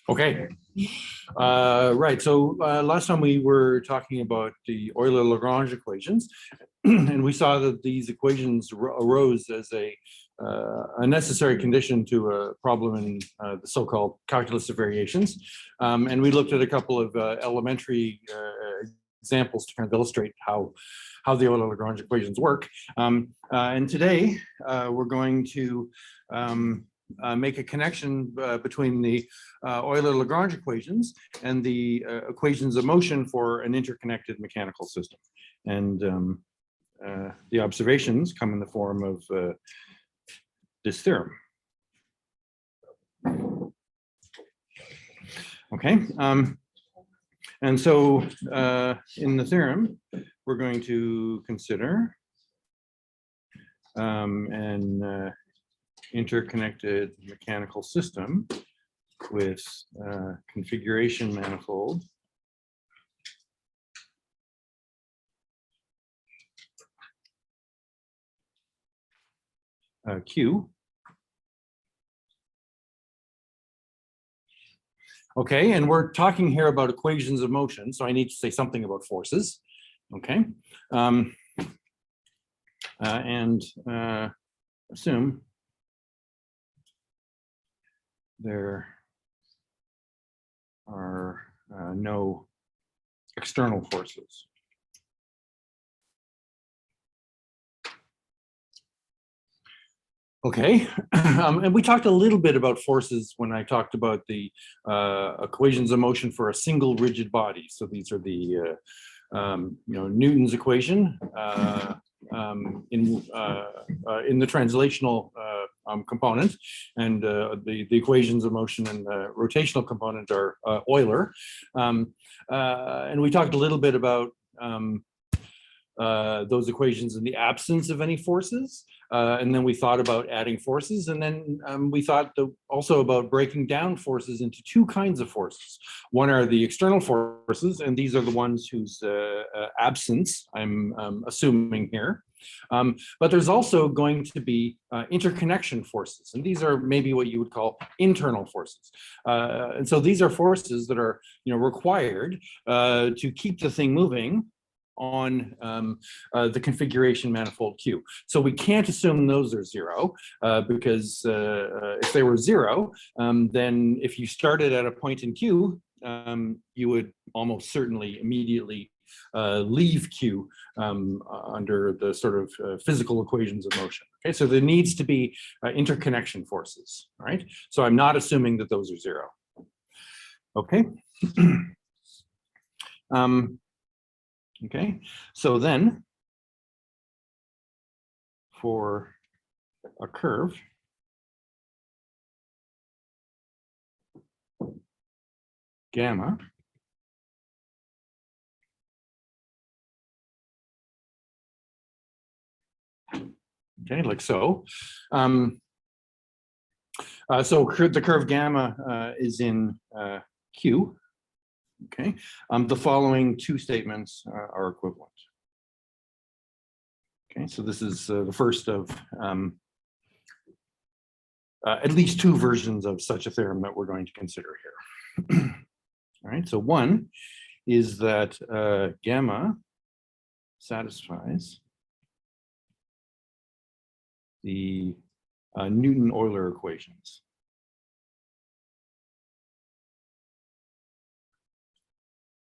Okay. Right. So last time we were talking about the Euler-Lagrange equations, and we saw that these equations arose as a necessary condition to a problem in the so-called calculus of variations. And we looked at a couple of elementary examples to kind of illustrate how the Euler-Lagrange equations work. And today we're going to make a connection between the Euler-Lagrange equations and the equations of motion for an interconnected mechanical system. And the observations come in the form of this theorem. Okay, and so in the theorem, we're going to consider an interconnected mechanical system with configuration manifold Q. Okay, and we're talking here about equations of motion, so I need to say something about forces. Okay, and assume there are no external forces. Okay, and we talked a little bit about forces when I talked about the equations of motion for a single rigid body. So these are the Newton's equation in the translational component, and the equations of motion and the rotational component are Euler. And we talked a little bit about those equations in the absence of any forces. And then we thought about adding forces, and then we thought also about breaking down forces into two kinds of forces. One are the external forces, and these are the ones whose absence I'm assuming here. But there's also going to be interconnection forces, and these are maybe what you would call internal forces. And so these are forces that are required to keep the thing moving on the configuration manifold Q. So we can't assume those are zero because if they were zero, then if you started at a point in Q, you would almost certainly immediately leave Q under the sort of physical equations of motion. Okay, so there needs to be interconnection forces, right? So I'm not assuming that those are zero. Okay. Okay, so then for a curve gamma, okay, like so. So the curve gamma is in Q. Okay, the following two statements are equivalent. Okay, so this is the first of at least two versions of such a theorem that we're going to consider here. All right, so one is that gamma satisfies the Newton-Euler equations.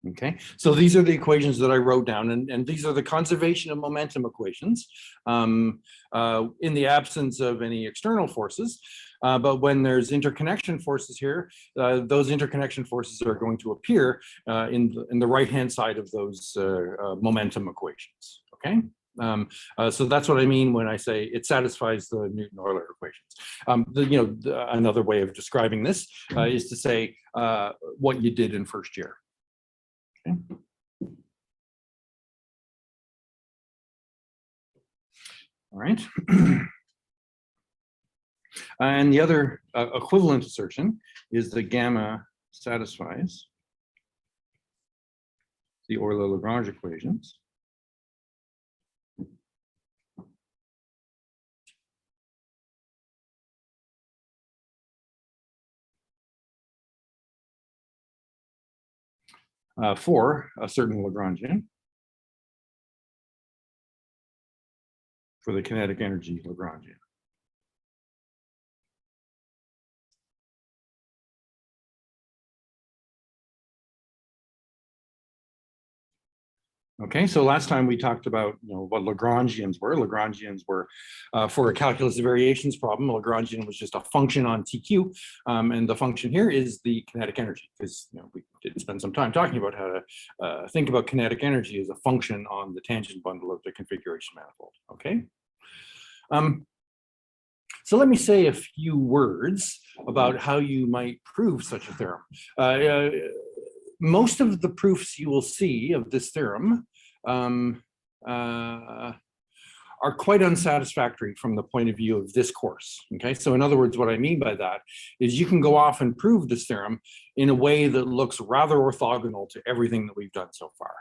Okay, so these are the equations that I wrote down, and these are the conservation of momentum equations in the absence of any external forces. But when there's interconnection forces here, those interconnection forces are going to appear in the right-hand side of those momentum equations. Okay. So that's what I mean when I say it satisfies the Newton-Euler equations. Another way of describing this is to say what you did in first year. Okay. All right. And the other equivalent assertion is that gamma satisfies the Euler-Lagrange equations for a certain Lagrangian, for the kinetic energy Lagrangian. Okay, so last time we talked about what Lagrangians were. Lagrangians were for a calculus variations problem. Lagrangian was just a function on TQ, and the function here is the kinetic energy, because we did spend some time talking about how to think about kinetic energy as a function on the tangent bundle of the configuration manifold. Okay. So let me say a few words about how you might prove such a theorem. Most of the proofs you will see of this theorem are quite unsatisfactory from the point of view of this course. Okay, so in other words, what I mean by that is you can go off and prove this theorem in a way that looks rather orthogonal to everything that we've done so far.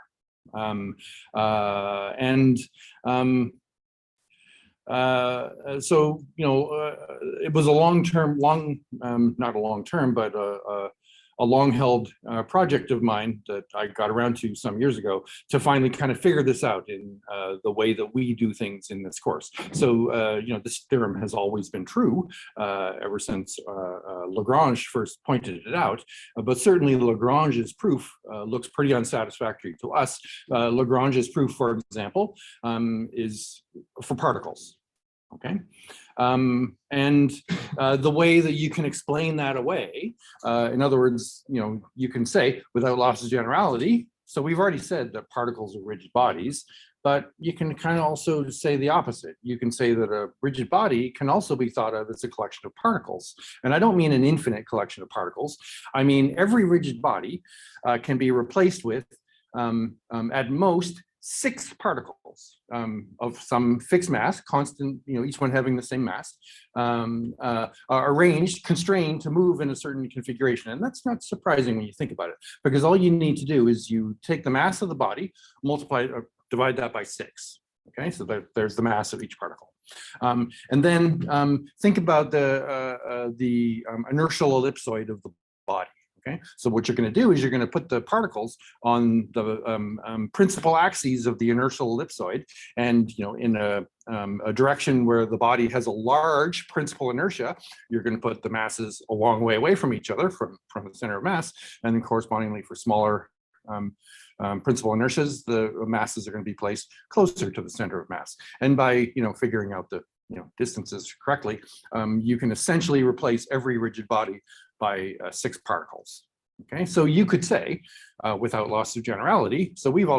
So it was a not a long term, but a long-held project of mine that I got around to some years ago to finally kind of figure this out in the way that we do things in this course. So this theorem has always been true ever since Lagrange first pointed it out, but certainly Lagrange's proof looks pretty unsatisfactory to us. Lagrange's proof, for example, is for particles. Okay, and the way that you can explain that away, in other words, you can say without loss of generality. So we've already said that particles are rigid bodies, but you can kind of also say the opposite. You can say that a rigid body can also be thought of as a collection of particles. And I don't mean an infinite collection of particles. I mean, every rigid body can be replaced with, at most, 6 particles of some fixed mass, constant, each one having the same mass, arranged, constrained to move in a certain configuration. And that's not surprising when you think about it, because all you need to do is you take the mass of the body, multiply or divide that by 6. Okay, so there's the mass of each particle. And then think about the inertial ellipsoid of the body. Okay, so what you're going to do is you're going to put the particles on the principal axes of the inertial ellipsoid, and in a direction where the body has a large principal inertia, you're going to put the masses a long way away from each other, from the center of mass, and then correspondingly for smaller principal inertias, the masses are going to be placed closer to the center of mass. And by figuring out the distances correctly, you can essentially replace every rigid body by 6 particles. Okay, so you could say without loss of generality. So we've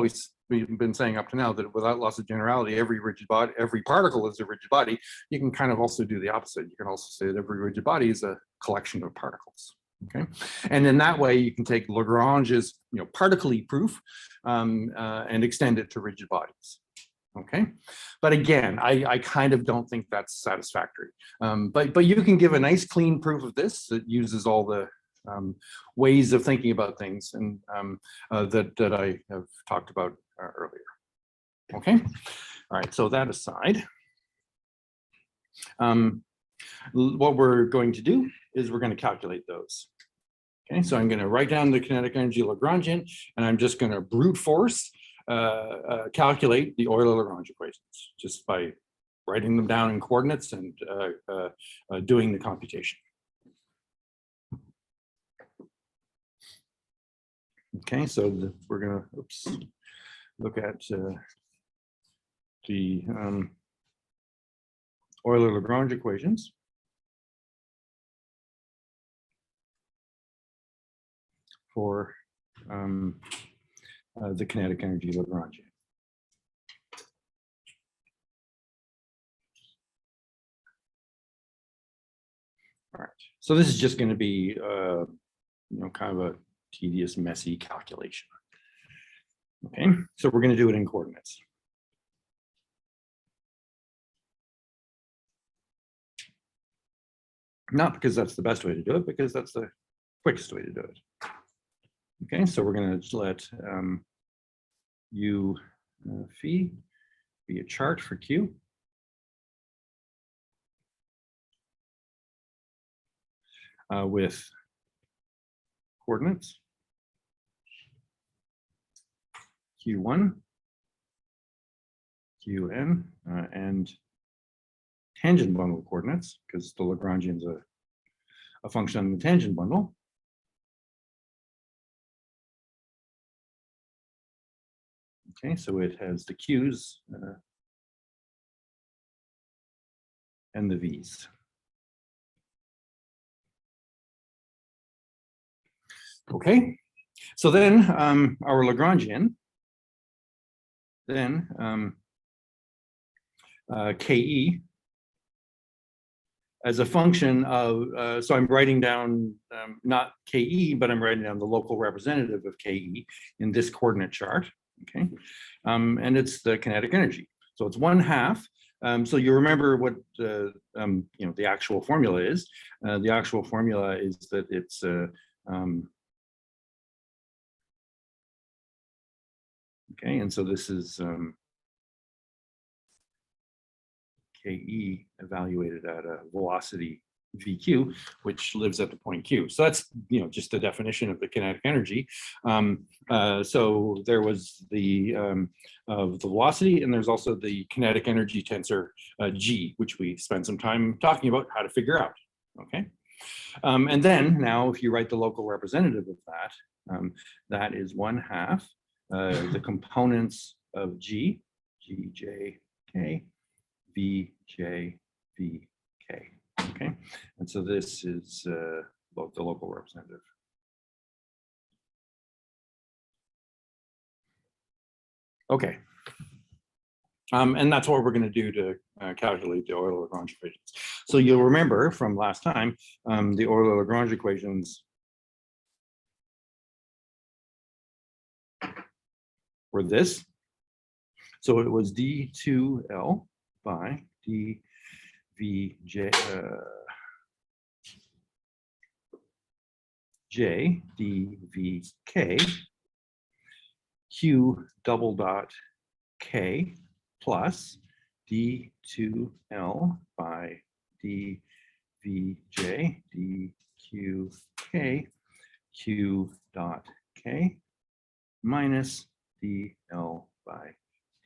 been saying up to now that without loss of generality, every particle is a rigid body. You can kind of also do the opposite. You can also say that every rigid body is a collection of particles. Okay, and in that way you can take Lagrange's particle proof and extend it to rigid bodies. Okay, but again, I kind of don't think that's satisfactory. But you can give a nice clean proof of this that uses all the ways of thinking about things and that I have talked about earlier. Okay, all right. So that aside, what we're going to do is we're going to calculate those. Okay, so I'm going to write down the kinetic energy Lagrangian, and I'm just going to brute force calculate the Euler-Lagrange equations just by writing them down in coordinates and doing the computation. Okay, so we're going to look at the Euler-Lagrange equations. For the kinetic energy Lagrangian. All right, so this is just going to be kind of a tedious, messy calculation. Okay, so we're going to do it in coordinates. Not because that's the best way to do it, because that's the quickest way to do it. Okay, so we're going to let U phi be a chart for Q. With coordinates. Q1, Qn, and tangent bundle coordinates, because the Lagrangian is a function on the tangent bundle. Okay, so it has the Q's and the V's. Okay, so then our Lagrangian, then Ke as a function of, so I'm writing down not Ke, but I'm writing down the local representative of Ke in this coordinate chart, okay? And it's the kinetic energy. So it's 1/2. So you remember what you know, the actual formula is. The actual formula is that it's okay, and so this is Ke evaluated at a velocity VQ, which lives at the point Q. So that's, you know, just the definition of the kinetic energy. So there was the velocity, and there's also the kinetic energy tensor G, which we spent some time talking about how to figure out. Okay, and then now if you write the local representative of that, that is 1/2 the components of G, G, J, K, V, J, V, K. Okay, and so this is the local representative. Okay, and that's what we're going to do to calculate the Euler-Lagrange equations. So you'll remember from last time, the Euler-Lagrange equations were this. So it was d2L by dvj j dvk q double dot k plus d2L by dvj dqk q dot k minus dl by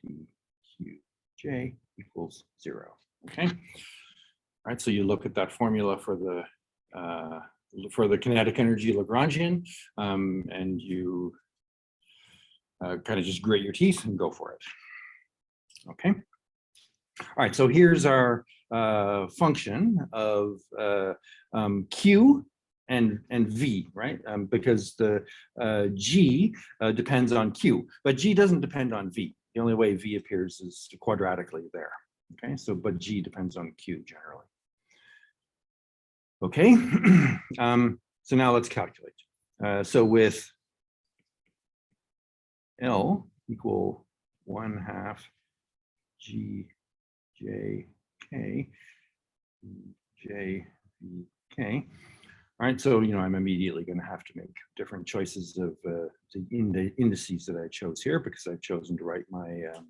dqj equals 0. Okay. All right. So you look at that formula for the kinetic energy Lagrangian, and you kind of just grit your teeth and go for it. Okay. All right. So here's our function of Q and V, right? Because the G depends on Q, but G doesn't depend on V. The only way V appears is quadratically there. Okay, so but G depends on Q generally. Okay, so now let's calculate. So with L equal 1/2 G J K J V K. All right, so you know I'm immediately going to have to make different choices of the indices that I chose here, because I've chosen to write my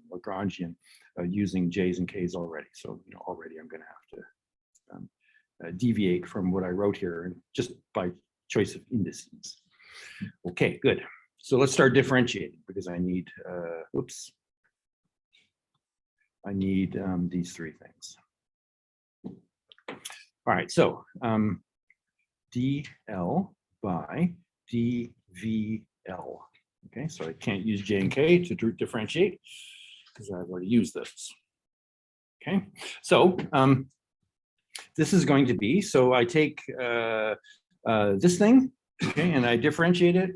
Lagrangian using J's and K's already. So you know already I'm going to have to deviate from what I wrote here just by choice of indices. Okay, good. So let's start differentiating, because I need I need these three things. All right, so dl by dvl. Okay, so I can't use J and K to differentiate because I've already used this. Okay, so this is going to be, so I take this thing, okay, and I differentiate it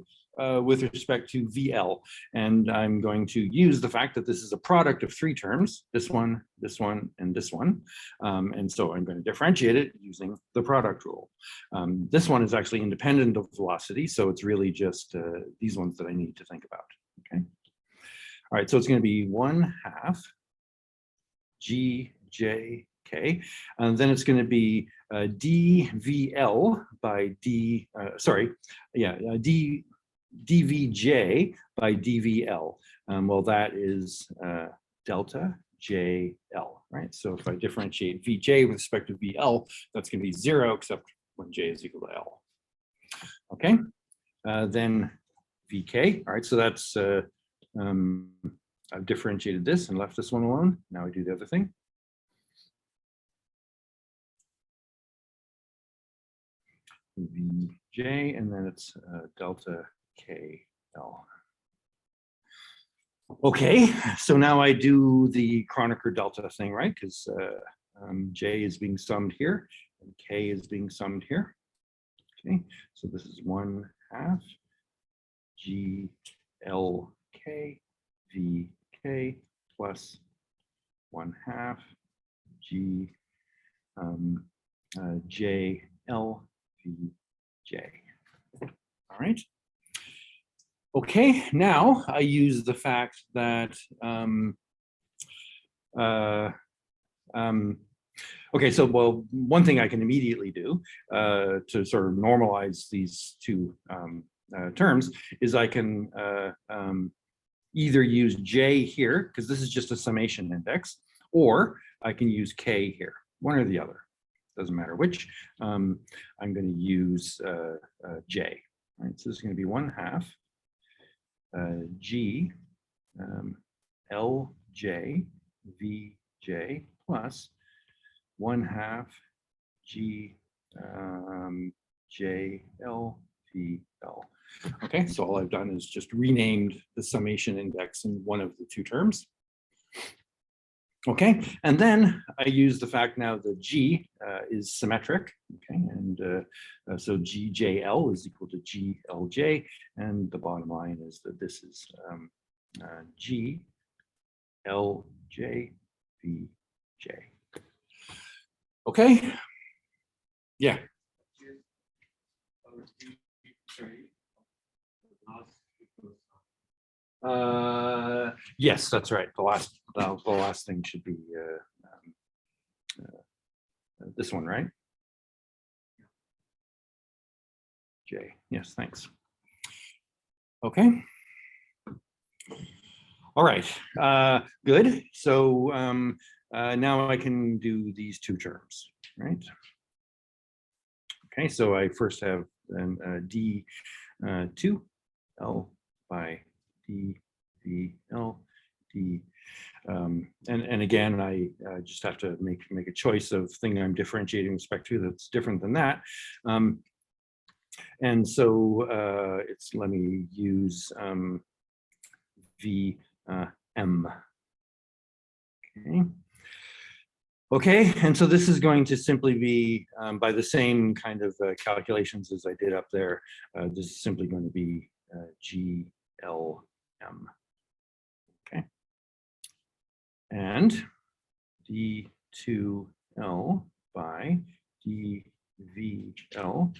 with respect to VL, and I'm going to use the fact that this is a product of three terms, this one, and this one, and so I'm going to differentiate it using the product rule. This one is actually independent of velocity, so it's really just these ones that I need to think about. Okay. All right, so it's going to be 1/2 GJK, and then it's going to be dVL by dVj by dVL. Well, that is delta JL, right? So if I differentiate Vj with respect to VL, that's going to be 0, except when J is equal to L. Okay, then Vk, all right, so that's I've differentiated this and left this one alone. Now I do the other thing. Vj, and then it's delta KL. Okay, so now I do the Kronecker delta thing, right? Because J is being summed here, and K is being summed here. Okay, so this is 1/2 GLK VK plus 1/2 JL VJ. All right. Okay, now I use the fact that okay, so well, one thing I can immediately do to sort of normalize these two terms is I can either use J here, because this is just a summation index, or I can use K here, one or the other. Doesn't matter which. I'm going to use J. Right, so this is going to be 1/2 G LJ VJ plus 1/2 G JL VL. Okay, so all I've done is just renamed the summation index in one of the two terms. Okay, and then I use the fact now that G is symmetric, okay, and so GJL is equal to GLJ, and the bottom line is that this is GLJ VJ. Okay, yeah. Yes, that's right. The last thing should be this one, right? J. Yes, thanks. Okay. All right. Good. So now I can do these two terms, right? Okay. So I first have then D2 L by D V L D, and again I just have to make a choice of thing I'm differentiating with respect to that's different than that, and so it's, let me use V M. Okay, and so this is going to simply be by the same kind of calculations as I did up there. This is simply going to be GLM. Okay, and D2L by DVL.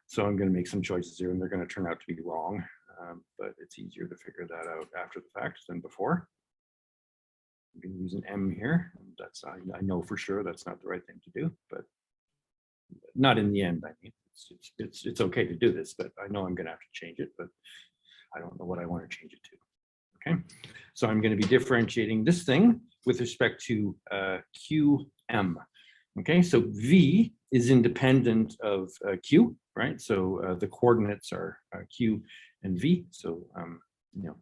So I'm going to make some choices here, and they're going to turn out to be wrong, but it's easier to figure that out after the fact than before. I'm going to use an M here. That's, I know for sure that's not the right thing to do, but not in the end. I mean, it's okay to do this, but I know I'm going to have to change it, but I don't know what I want to change it to. Okay, so I'm going to be differentiating this thing with respect to QM. Okay, so V is independent of Q, right? So the coordinates are Q and V. So you know,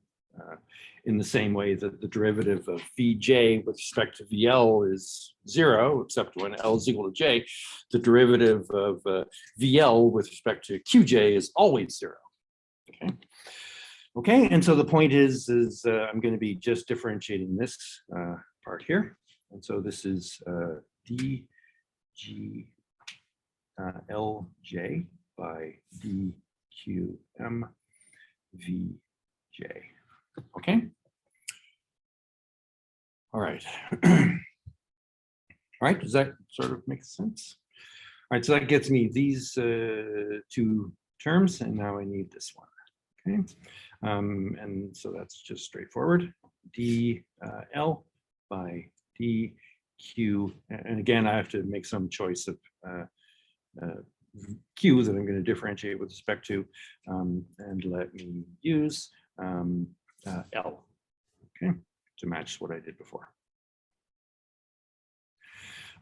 in the same way that the derivative of Vj with respect to VL is 0, except when L is equal to J, the derivative of VL with respect to Qj is always 0. Okay. Okay, and so the point is I'm going to be just differentiating this part here, and so this is dg lj by dqm vj. Okay. All right. All right. Does that sort of make sense? All right. So that gets me these two terms, and now I need this one. Okay. And so that's just straightforward. DL by DQ. And again, I have to make some choice of Q that I'm going to differentiate with respect to. And let me use L, okay, to match what I did before.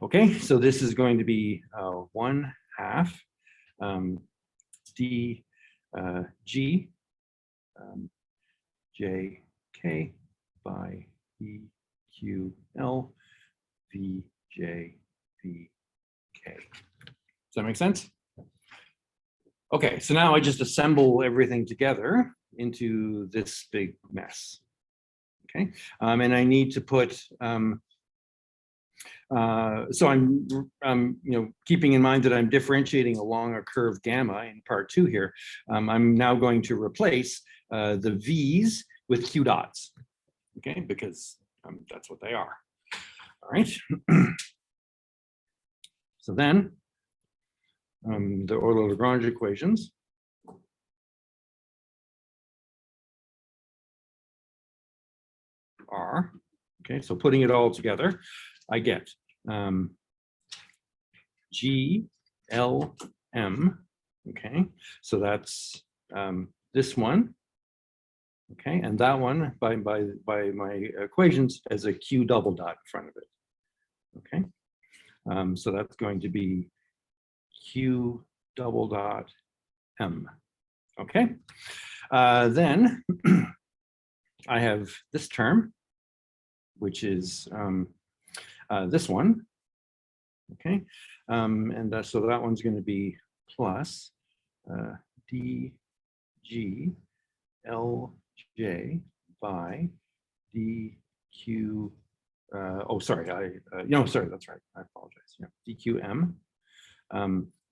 Okay, so this is going to be 1/2 D G J K by E Q L V J V K. Does that make sense? Okay, so now I just assemble everything together into this big mess. Okay, and I need to put, so I'm keeping in mind that I'm differentiating along a curve gamma in part 2 here. I'm now going to replace the V's with Q dots, okay, because that's what they are. All right. So then the Euler-Lagrange equations are, okay, so putting it all together, I get G L M, okay, so that's this one, okay, and that one by my equations as a Q double dot in front of it, okay, so that's going to be Q double dot M, okay, then I have this term, which is this one, okay, and so that one's going to be plus D G L J by D Q. Oh, sorry, no, sorry, that's right. I apologize. Yeah, D Q M.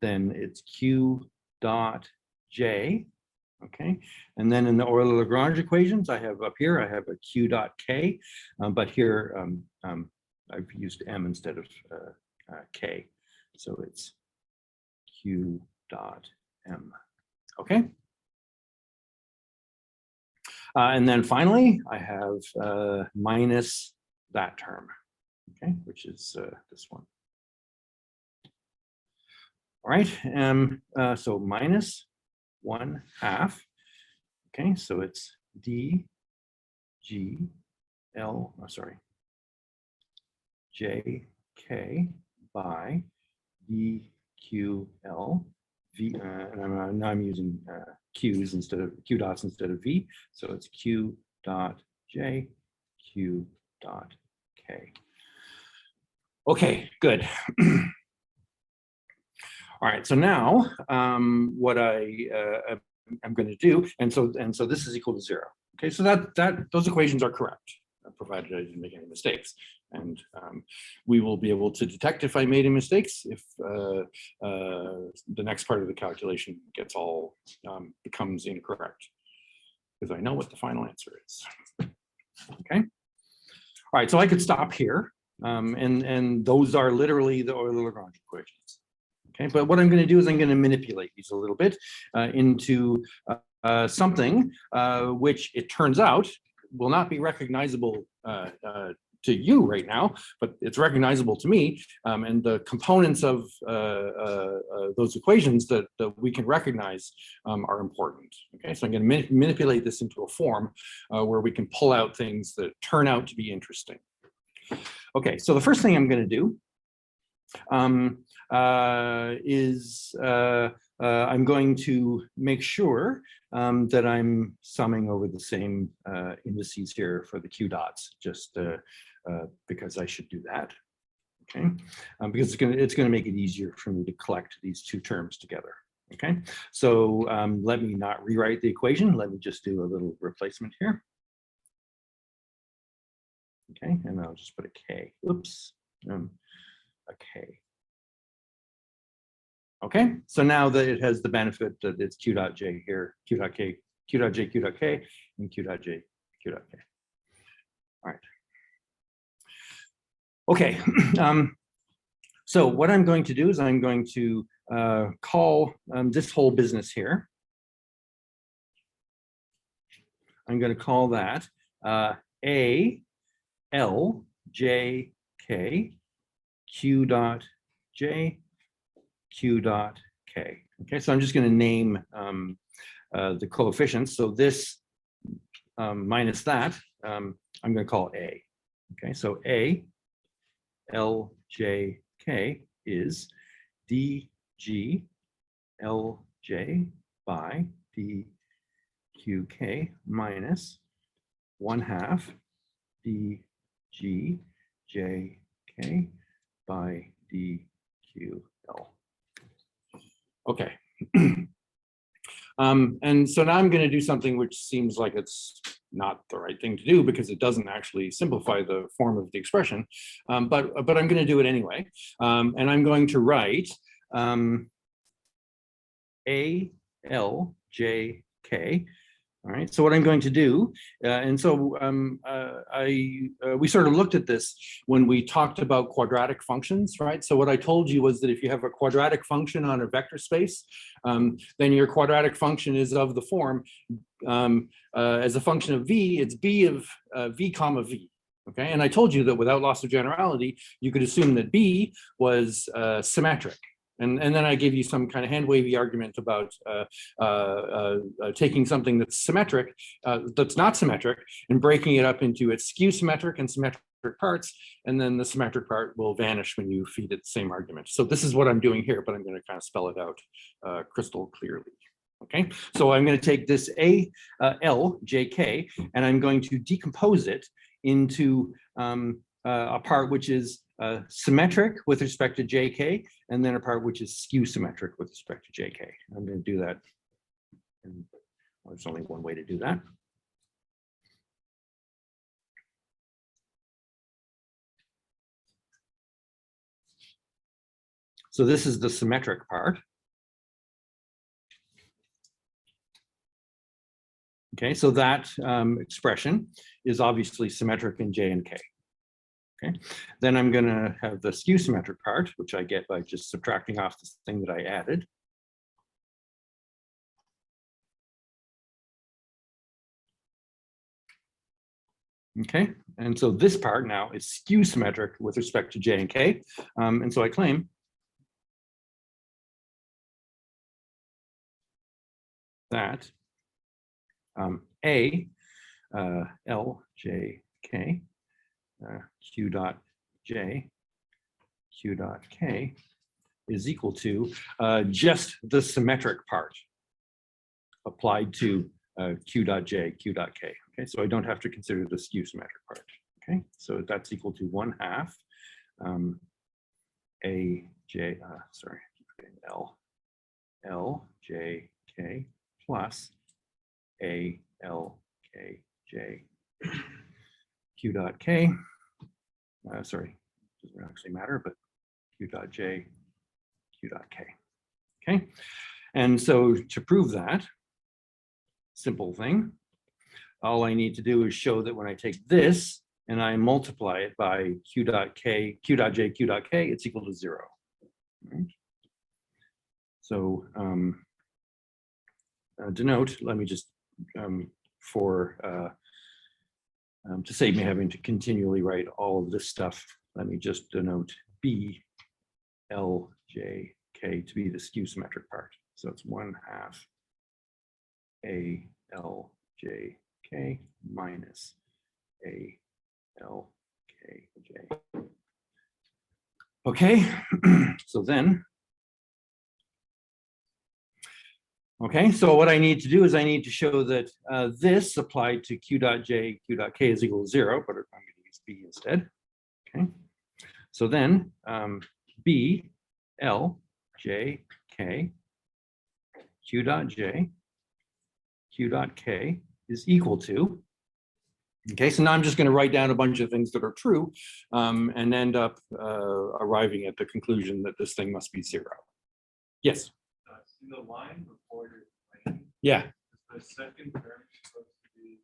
Then it's Q dot J. Okay, and then in the Euler-Lagrange equations, I have up here, I have a Q dot K, but here I've used M instead of K, so it's Q dot M. Okay, and then finally, I have minus that term, okay, which is this one. All right, so minus 1/2. Okay, so it's D G L, oh, sorry, J K by D Q L V, and now I'm using Q's instead of Q dots instead of V, so it's Q dot J, Q dot K. Okay, good. All right, so now what I'm going to do, and so this is equal to 0. Okay, so those equations are correct, provided I didn't make any mistakes. And we will be able to detect if I made any mistakes if the next part of the calculation gets all becomes incorrect, because I know what the final answer is. Okay. All right, so I could stop here, and those are literally the Euler-Lagrange equations. Okay, but what I'm going to do is I'm going to manipulate these a little bit into something which it turns out will not be recognizable to you right now, but it's recognizable to me. And the components of those equations that we can recognize are important. Okay, so I'm going to manipulate this into a form where we can pull out things that turn out to be interesting. Okay, so the first thing I'm going to do is I'm going to make sure that I'm summing over the same indices here for the Q dots, just because I should do that. Okay, because it's going to make it easier for me to collect these two terms together. Okay, so let me not rewrite the equation. Let me just do a little replacement here. Okay, and I'll just put a K. Oops, a K. Okay, so now that it has the benefit that it's Q dot J here, Q dot K, Q dot J, Q dot K, and Q dot J, Q dot K. All right. Okay, so what I'm going to do is I'm going to call this whole business here. I'm going to call that A, L, J, K, Q dot J, Q dot K. Okay, so I'm just going to name the coefficients. So this minus that, I'm going to call A. Okay, so A, L, J, K is D, G, L, J by dqk minus 1/2 dgjk by dql. Okay. And so now I'm going to do something which seems like it's not the right thing to do because it doesn't actually simplify the form of the expression, but I'm going to do it anyway. And I'm going to write ALJK. All right, so what I'm going to do, and so we sort of looked at this when we talked about quadratic functions, right? So what I told you was that if you have a quadratic function on a vector space, then your quadratic function is of the form, as a function of v, it's b of v comma v. Okay, and I told you that without loss of generality, you could assume that b was symmetric. And then I gave you some kind of hand-wavy argument about taking something that's symmetric, that's not symmetric, and breaking it up into its skew symmetric and symmetric parts, and then the symmetric part will vanish when you feed it the same argument. So this is what I'm doing here, but I'm going to kind of spell it out crystal clearly. Okay, so I'm going to take this ALJK, and I'm going to decompose it into a part which is symmetric with respect to JK, and then a part which is skew symmetric with respect to JK. I'm going to do that. And there's only one way to do that. So this is the symmetric part. Okay, so that expression is obviously symmetric in J and K. Okay, then I'm going to have the skew symmetric part, which I get by just subtracting off this thing that I added. Okay, and so this part now is skew symmetric with respect to J and K. And so I claim that A L J K Q dot J Q dot K is equal to just the symmetric part applied to Q dot J Q dot K. Okay, so I don't have to consider the skew symmetric part. Okay, so that's equal to 1/2 A J L J K plus A L K J Q dot K. Sorry, doesn't actually matter, but Q dot J Q dot K. Okay, and so to prove that simple thing, all I need to do is show that when I take this and I multiply it by Q dot K, Q dot J, Q dot K, it's equal to 0. Right? So denote, let me just, to save me having to continually write all of this stuff, let me just denote B, L, J, K to be the skew symmetric part. So it's 1/2 A, L, J, K minus A, L, K, J. Okay, so then, okay, so what I need to do is I need to show that this applied to Q dot J, Q dot K is equal to 0, but I'm going to use B instead. Okay, so then B, L, J, K, Q dot J, Q dot K is equal to, okay, so now I'm just going to write down a bunch of things that are true and end up arriving at the conclusion that this thing must be 0. Yes? In the line before you're playing, Yeah. is the second term supposed to be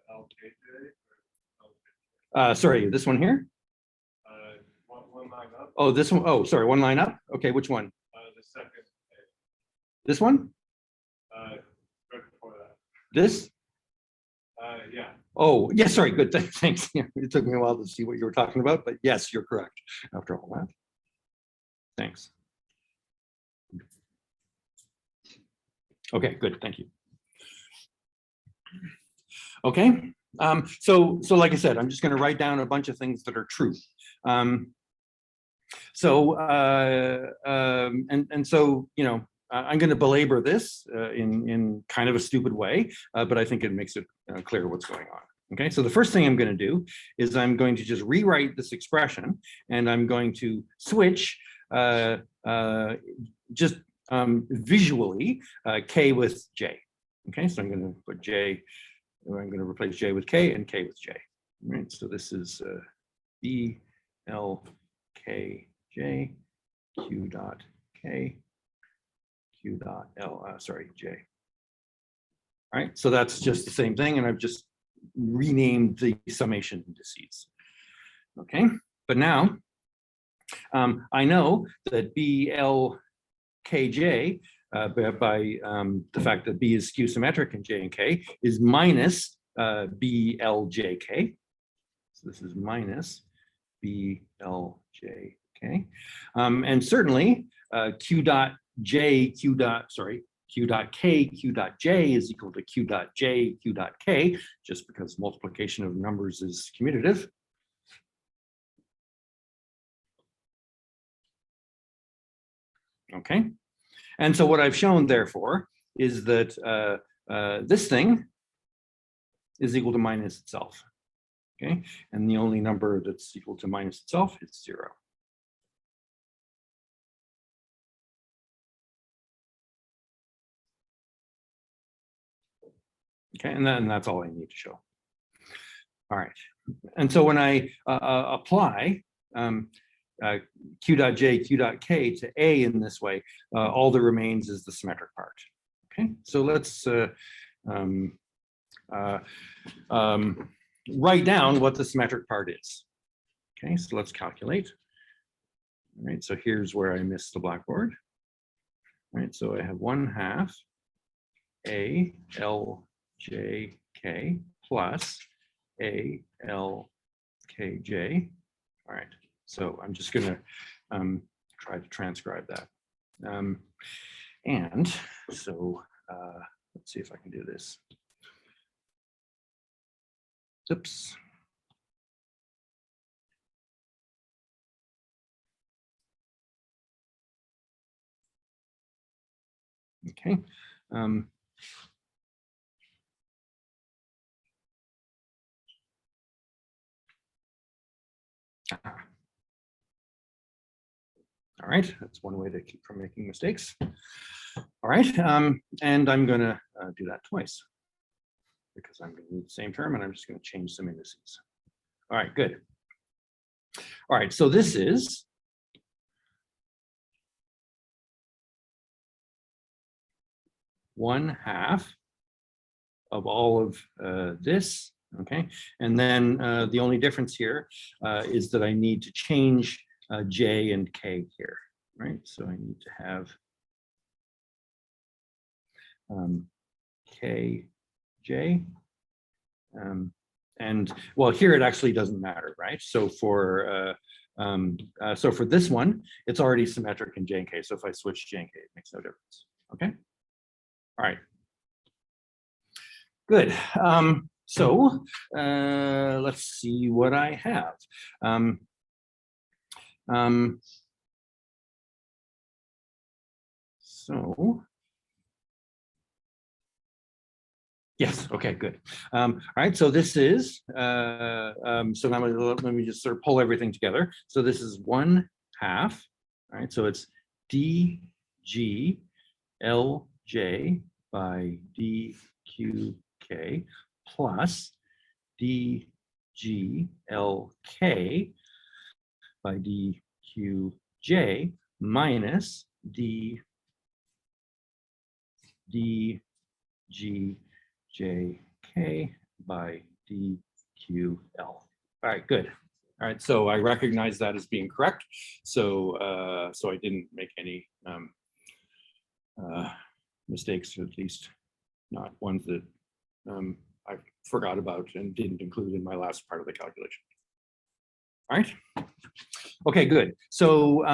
LKJ or LKJ? Sorry, this one here? One line up. Oh, this one. Oh, sorry, one line up. Okay, which one? The second. This one? Right before that. This? Yeah. Oh, yes, sorry, good, thanks. It took me a while to see what you were talking about, but yes, you're correct after all that. Thanks. Okay, good, thank you. Okay, so like I said, I'm just going to write down a bunch of things that are true. So, so, you know, I'm going to belabor this in kind of a stupid way, but I think it makes it clear what's going on. Okay, so the first thing I'm going to do is I'm going to just rewrite this expression, and I'm going to switch just visually k with j. Okay, so I'm going to put j, I'm going to replace j with k and k with j. All right, so this is b l k j q dot k q dot l, sorry, j. All right, so that's just the same thing, and I've just renamed the summation indices. Okay, but now I know that BLKJ by the fact that B is skew symmetric in J and K is minus BLJK. So this is minus BLJK. And certainly Q dot J, Q dot, sorry, Q dot K, Q dot J is equal to Q dot J, Q dot K, just because multiplication of numbers is commutative. Okay, and so what I've shown, therefore, is that this thing is equal to minus itself. Okay, and the only number that's equal to minus itself is 0. Okay, and that's all I need to show. All right, and so when I apply Q dot J, Q dot K to A in this way, all that remains is the symmetric part. Okay, so let's write down what the symmetric part is. Okay, so let's calculate. All right, so here's where I missed the blackboard. All right, so I have 1/2 A L J K plus A L K J. All right, so I'm just going to try to transcribe that. And so let's see if I can do this. Oops. Okay. All right, that's one way to keep from making mistakes. All right, and I'm going to do that twice because I'm going to need the same term, and I'm just going to change some indices. All right, good. All right, so this is one half of all of this, okay? And then the only difference here is that I need to change J and K here, right? So I need to have K, J, and well, here it actually doesn't matter, right? So for this one, it's already symmetric in J and K. So if I switch J and K, it makes no difference. Okay. All right. Good. So let's see what I have. So. Yes, okay, good. All right, so this is, so now let me just sort of pull everything together. So this is 1/2, all right, so it's dg lj by dqk plus dg lk by dqj minus dg JK by DQL. All right, good. All right, so I recognize that as being correct. So so I didn't make any mistakes, at least not ones that I forgot about and didn't include in my last part of the calculation. All right. Okay, good. So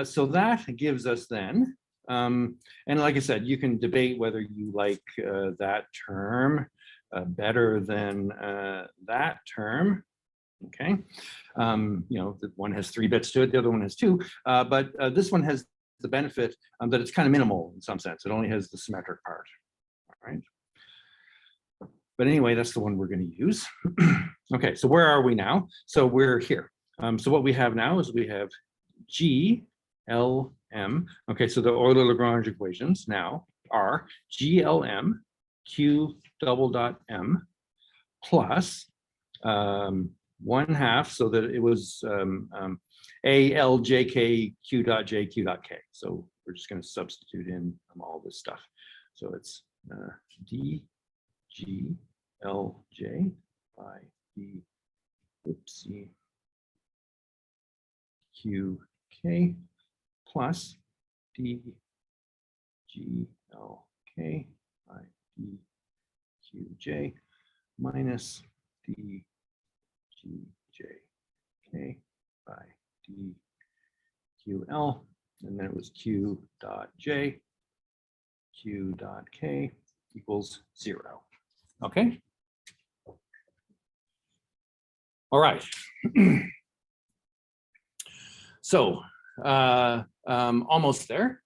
so that gives us then. And like I said, you can debate whether you like that term better than that term. Okay, you know, the one has 3 bits to it, the other one has 2, but this one has the benefit that it's kind of minimal in some sense. It only has the symmetric part, all right? But anyway, that's the one we're going to use. Okay, so where are we now? So we're here. So what we have now is we have G, L, M. Okay, so the Euler-Lagrange equations now are G, L, M, Q double dot M plus 1/2, so that it was A, L, J, K, Q dot J, Q dot K. So we're just going to substitute in all this stuff. So it's D, G, L, J, by D, oopsie, Q, K, plus D, G, L, K, by D, Q, J, minus D, G, J, K, by D, Q, L, and then it was Q dot J, Q dot K equals 0. Okay. All right. So almost there.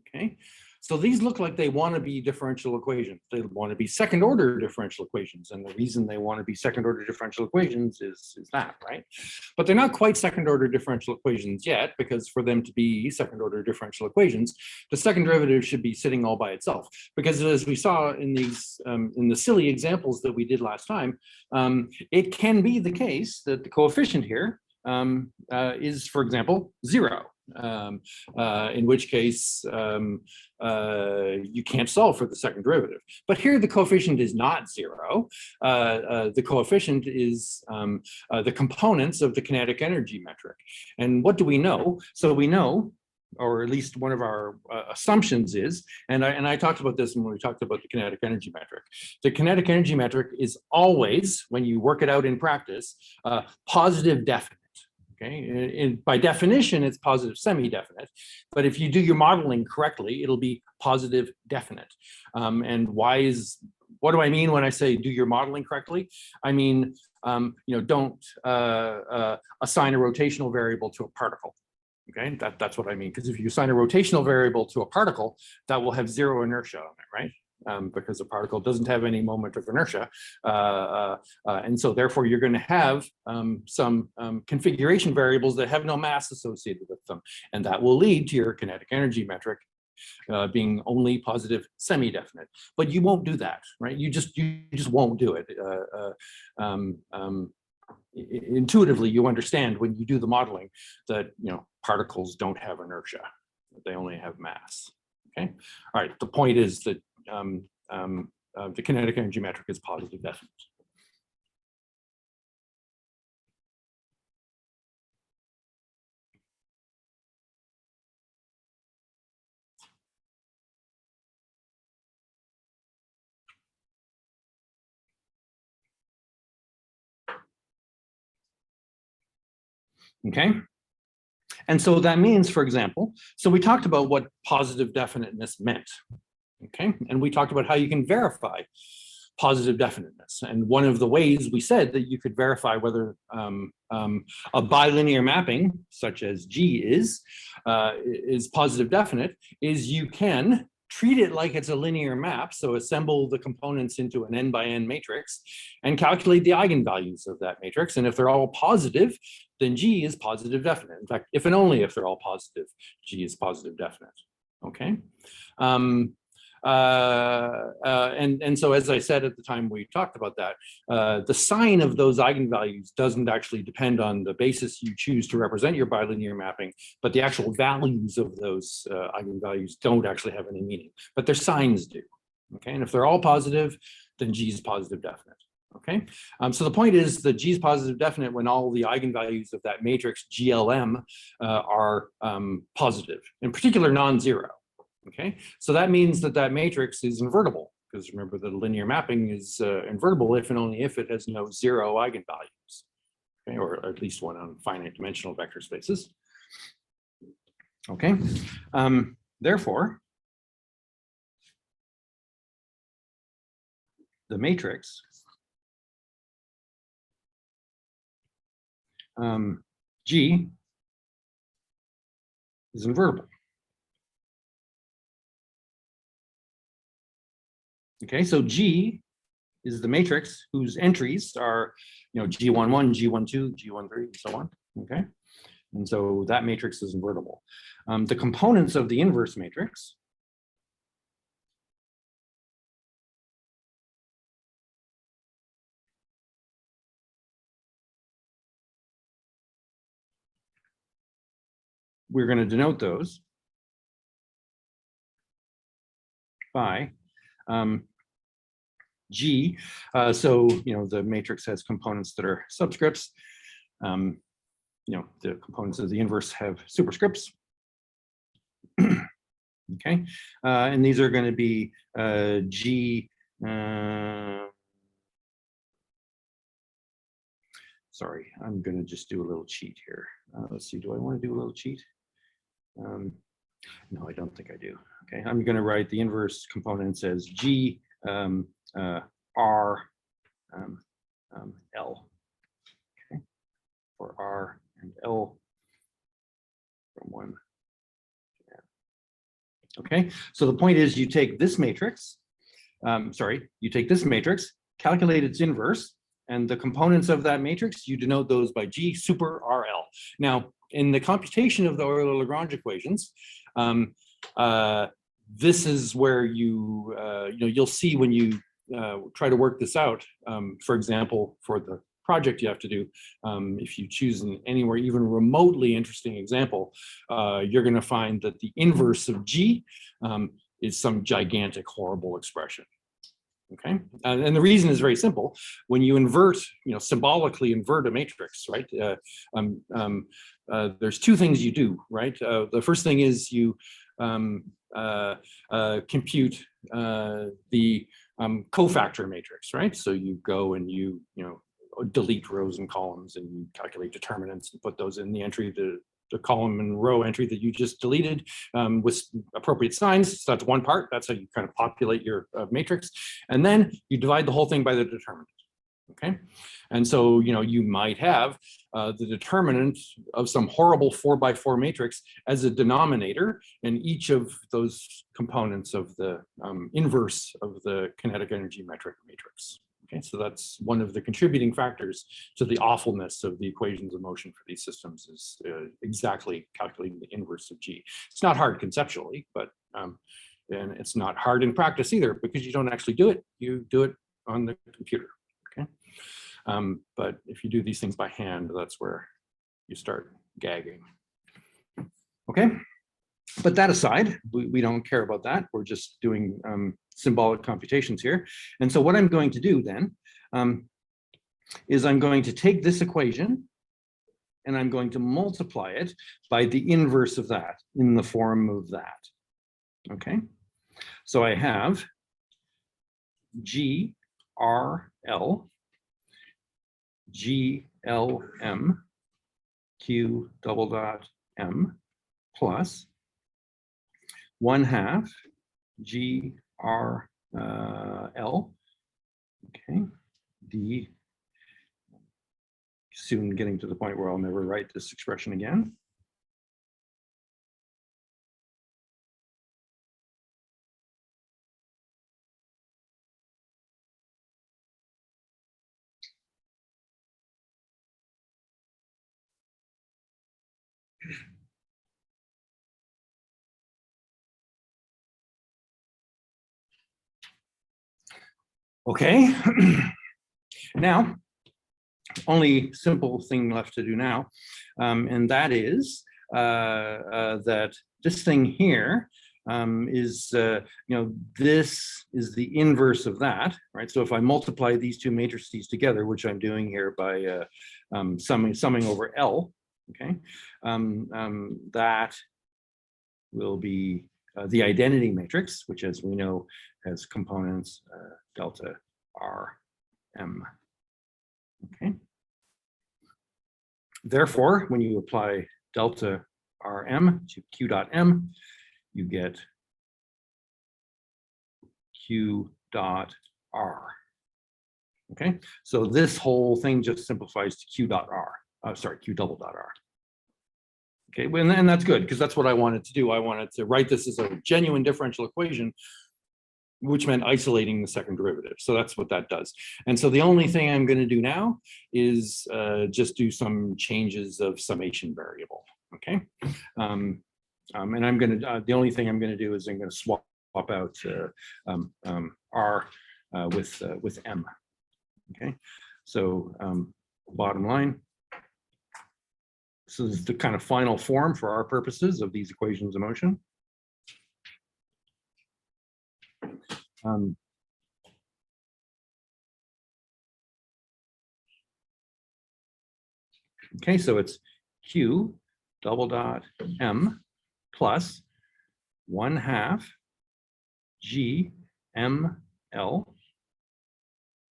Okay. So these look like they want to be differential equations. They want to be second order differential equations. And the reason they want to be second order differential equations is that, right? But they're not quite second order differential equations yet, because for them to be second order differential equations, the second derivative should be sitting all by itself. Because as we saw in these, in the silly examples that we did last time, it can be the case that the coefficient here is, for example, 0. In which case you can't solve for the second derivative. But here the coefficient is not 0. The coefficient is the components of the kinetic energy metric. And what do we know? So we know, or at least one of our assumptions is, and I talked about this when we talked about the kinetic energy metric. The kinetic energy metric is always, when you work it out in practice, positive definite. Okay, by definition, it's positive semi-definite, but if you do your modeling correctly, it'll be positive definite. And what do I mean when I say do your modeling correctly? I mean, don't assign a rotational variable to a particle. Okay, that's what I mean. Because if you assign a rotational variable to a particle, that will have 0 inertia on it, right? Because a particle doesn't have any moment of inertia. And so therefore you're going to have some configuration variables that have no mass associated with them. And that will lead to your kinetic energy metric being only positive semi-definite. But you won't do that, right? You just won't do it. Intuitively, you understand when you do the modeling that particles don't have inertia. They only have mass. Okay. All right. The point is that the kinetic energy metric is positive definite. Okay. And so that means, for example, so we talked about what positive definiteness meant. Okay, and we talked about how you can verify positive definiteness. And one of the ways we said that you could verify whether a bilinear mapping, such as G is positive definite, is you can treat it like it's a linear map. So assemble the components into an n by n matrix and calculate the eigenvalues of that matrix. And if they're all positive, then G is positive definite. In fact, if and only if they're all positive, G is positive definite. Okay. And so, as I said at the time we talked about that, the sign of those eigenvalues doesn't actually depend on the basis you choose to represent your bilinear mapping, but the actual values of those eigenvalues don't actually have any meaning, but their signs do. Okay, and if they're all positive, then G is positive definite. Okay, so the point is that G is positive definite when all the eigenvalues of that matrix GLM are positive, in particular non-zero. Okay, so that means that that matrix is invertible, because remember the linear mapping is invertible if and only if it has no 0 eigenvalues, okay, or at least one on finite dimensional vector spaces. Okay, therefore, the matrix G is invertible. Okay, so G is the matrix whose entries are, G11, G12, G13, and so on. Okay, and so that matrix is invertible. The components of the inverse matrix we're going to denote those by G. So, the matrix has components that are subscripts. The components of the inverse have superscripts. Okay, and these are going to be G. Sorry, I'm going to just do a little cheat here. Let's see, do I want to do a little cheat? No, I don't think I do. Okay, I'm going to write the inverse components as G R L. Okay, for R and L from 1 to N. Okay, so the point is you take this matrix, you take this matrix, calculate its inverse, and the components of that matrix, you denote those by G super RL. Now, in the computation of the Euler-Lagrange equations, this is where you'll see when you try to work this out. For example, for the project you have to do, if you choose an anywhere even remotely interesting example, you're going to find that the inverse of G is some gigantic, horrible expression. Okay, and the reason is very simple. When you invert, symbolically invert a matrix, right? There's two things you do, right? The first thing is you compute the cofactor matrix, right? So you go and you delete rows and columns, and you calculate determinants and put those in the entry, the column and row entry that you just deleted with appropriate signs. So that's one part. That's how you kind of populate your matrix. And then you divide the whole thing by the determinant. Okay. And so, you might have the determinant of some horrible 4x4 matrix as a denominator, and each of those components of the inverse of the kinetic energy metric matrix. Okay, so that's one of the contributing factors to the awfulness of the equations of motion for these systems, is exactly calculating the inverse of G. It's not hard conceptually, but and it's not hard in practice either, because you don't actually do it. You do it on the computer. Okay, but if you do these things by hand, that's where you start gagging. Okay. But that aside, we don't care about that. We're just doing symbolic computations here. And so what I'm going to do then is I'm going to take this equation and I'm going to multiply it by the inverse of that in the form of that. Okay, so I have G R L G L M Q double dot M plus 1/2 G R L, okay, D, soon getting to the point where I'll never write this expression again. Okay, now, only simple thing left to do now, and that is that this thing here is, this is the inverse of that, right? So if I multiply these two matrices together, which I'm doing here by summing over L, okay, that will be the identity matrix, which, as we know, has components delta R M. Okay. Therefore, when you apply delta Rm to Q dot M, you get Q dot R. Okay, so this whole thing just simplifies to Q dot R. Q double dot R. Okay, and that's good, because that's what I wanted to do. I wanted to write this as a genuine differential equation which meant isolating the second derivative. So that's what that does. And so the only thing I'm going to do now is just do some changes of summation variable. Okay. And I'm going to, the only thing I'm going to do is I'm going to swap out R with M. Okay. So bottom line. So this is the kind of final form for our purposes of these equations of motion. Okay, so it's Q double dot M plus 1/2 G M L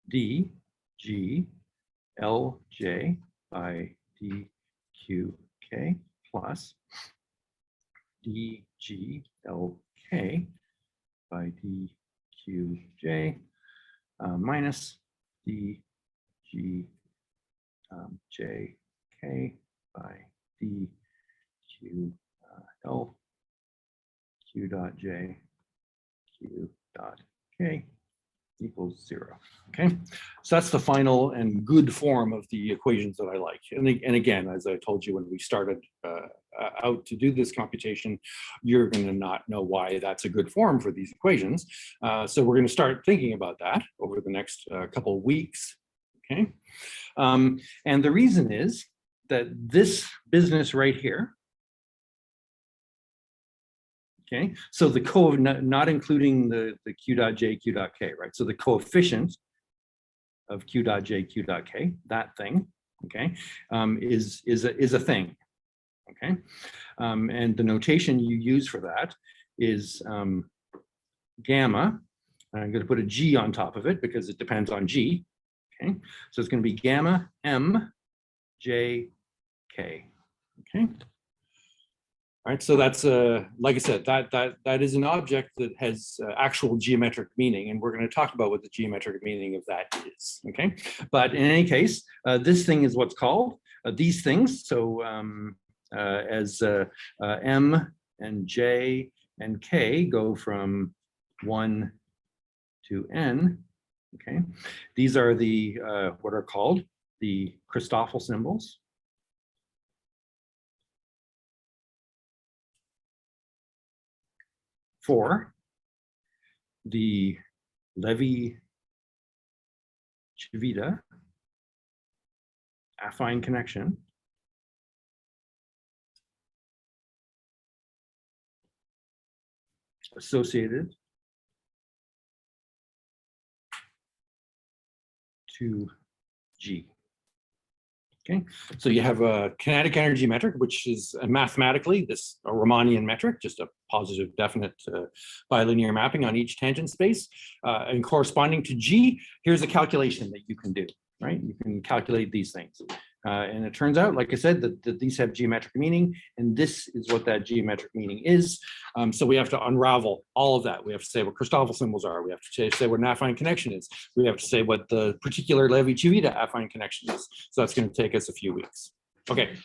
D G L J by D Q K plus D G L K by D Q J minus D G J K by D Q L Q dot J Q dot K equals 0. Okay, so that's the final and good form of the equations that I like. And again, as I told you when we started out to do this computation, you're going to not know why that's a good form for these equations. So we're going to start thinking about that over the next couple of weeks. Okay, and the reason is that this business right here. Okay, so the not including the Q dot J, Q dot K, right? So the coefficient of Q dot J, Q dot K, that thing, okay, is a thing, okay? And the notation you use for that is gamma. I'm going to put a G on top of it because it depends on G, okay? So it's going to be gamma M J K, okay? All right, so that's like I said, that is an object that has actual geometric meaning, and we're going to talk about what the geometric meaning of that is. Okay, but in any case, this thing is what's called these things. So as M and J and K go from 1 to N. Okay, these are the what are called the Christoffel symbols. For the Levi-Civita affine connection associated to G. Okay, so you have a kinetic energy metric, which is mathematically this a Riemannian metric, just a positive definite bilinear mapping on each tangent space. And corresponding to G, here's a calculation that you can do, right? You can calculate these things. And it turns out, like I said, that these have geometric meaning, and this is what that geometric meaning is. So we have to unravel all of that. We have to say what Christoffel symbols are. We have to say what an affine connection is. We have to say what the particular Levi-Civita affine connection is. So that's going to take us a few weeks. Okay.